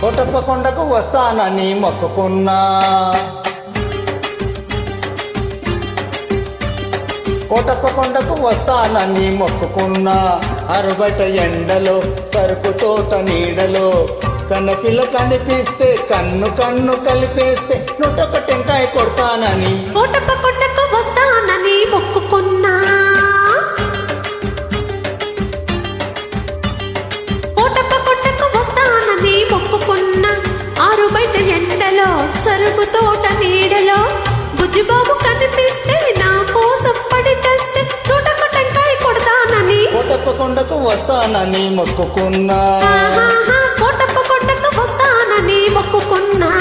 కోటప్పకొండకు వస్తానని మొక్కుకున్నా. కోటప్పకొండకు వస్తానని మొక్కుకున్నా. అరుబట ఎండలో సరుకు తోట నీడలో కన్నపిల్ల కనిపిస్తే కన్ను కన్ను కలిపేస్తే నూటొక్క టెంకాయ కొడతానని కోటప్పకొండకు వస్తానని మొక్కుకున్నా. కోటప్పకొండకు వస్తానని మొక్కుకున్నా. ఆరుబయట ఎండలో సరుకు తోట నీడలో బుజ్జిబాబు కనిపిస్తే నా కోసం పడి చేస్తే నూటొక్క టెంకాయ కొడతానని కోటప్పకొండకు వస్తానని మొక్కుకున్నా. కోటప్పకొండకు వస్తానని మొక్కుకున్నా.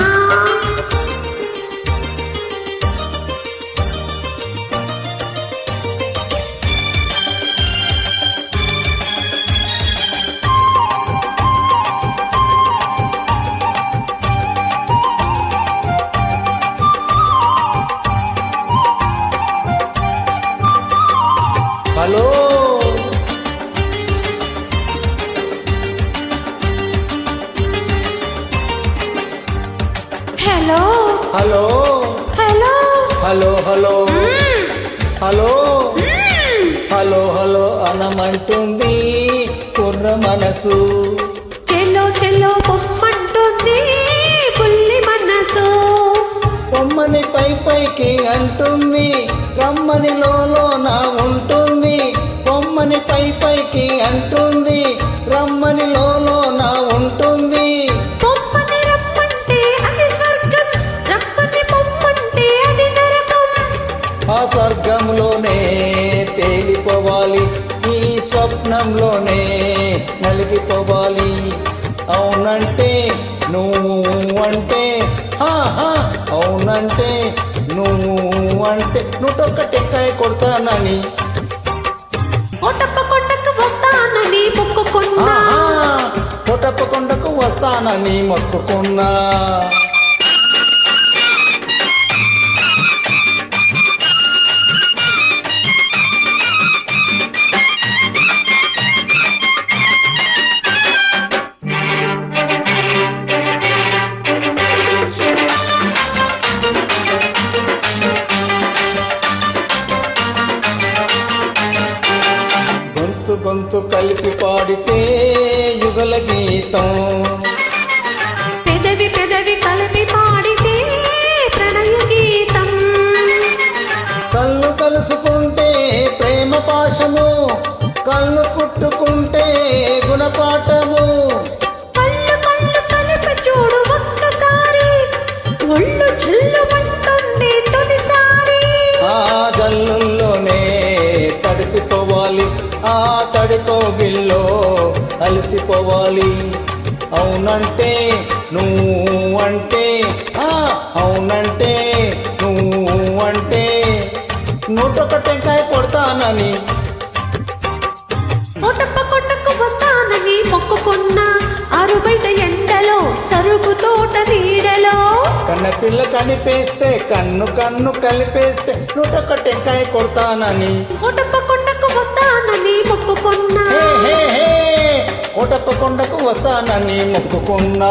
Hello hello hello hello hello hello hello hello hello అనమంటుంది కుర్ర మనసు. చెల్లో చెల్లో బొమ్మంటుంది బుల్లి మనసు. బొమ్మని పై పైకి అంటుంది రమ్మని లోన ఉంటుంది. బొమ్మని పై పైకి అంటుంది రమ్మని లోన ఉంటుంది. బొమ్మని రమ్మంటే అది స్వర్గం, రమ్మని బొమ్మంటే అది నరకం. ఆ స్వర్గంలోనే తేలిపోవాలి, ఈ స్వప్నంలోనే నలిగిపోవాలి. అవునంటే నువ్వు అంటే అవునంటే నువ్వు అంటే నూటొక్క టెంకాయ కొడతానని కోటప్పకొండకు వస్తానని మొక్కుకున్నా. కోటప్పకొండకు వస్తానని మొక్కుకున్నా. గొంతు గొంతు కలిపి పాడితే యుగల గీతం, పెదవి పెదవి కలిపి పాడితే ప్రణయ గీతం. కళ్ళు కలుసుకుంటే ప్రేమ పాశము, కళ్ళు పుట్టుకుంటే గుణపాఠము. కళ్ళు కళ్ళు కలిపి చూడు ఒక్కసారి, ఒళ్ళు జల్లుమంటుంది తొలిసారి. ఆ జల్లుల్లోనే తడిసిపోవాలి, ఆ తడికోగిల్లో అలసిపోవాలి. అవునంటే నువ్వు అంటే అవునంటే నువ్వు అంటే నూటొక్క టెంకాయ కొడతానని కోటప్పకొండకు వస్తానని మొక్కుకున్నా. ఆరుబయట ఎండలో సరుకు తోట నీడలో కన్నపిల్ల కనిపిస్తే కన్ను కన్ను కలిపేస్తే నూటొక్క టెంకాయ కొడతానని కోటప్పకొండకు వస్తానని మొక్కుకున్నా. కోటప్పకొండకు వస్తానని మొక్కుకున్నా.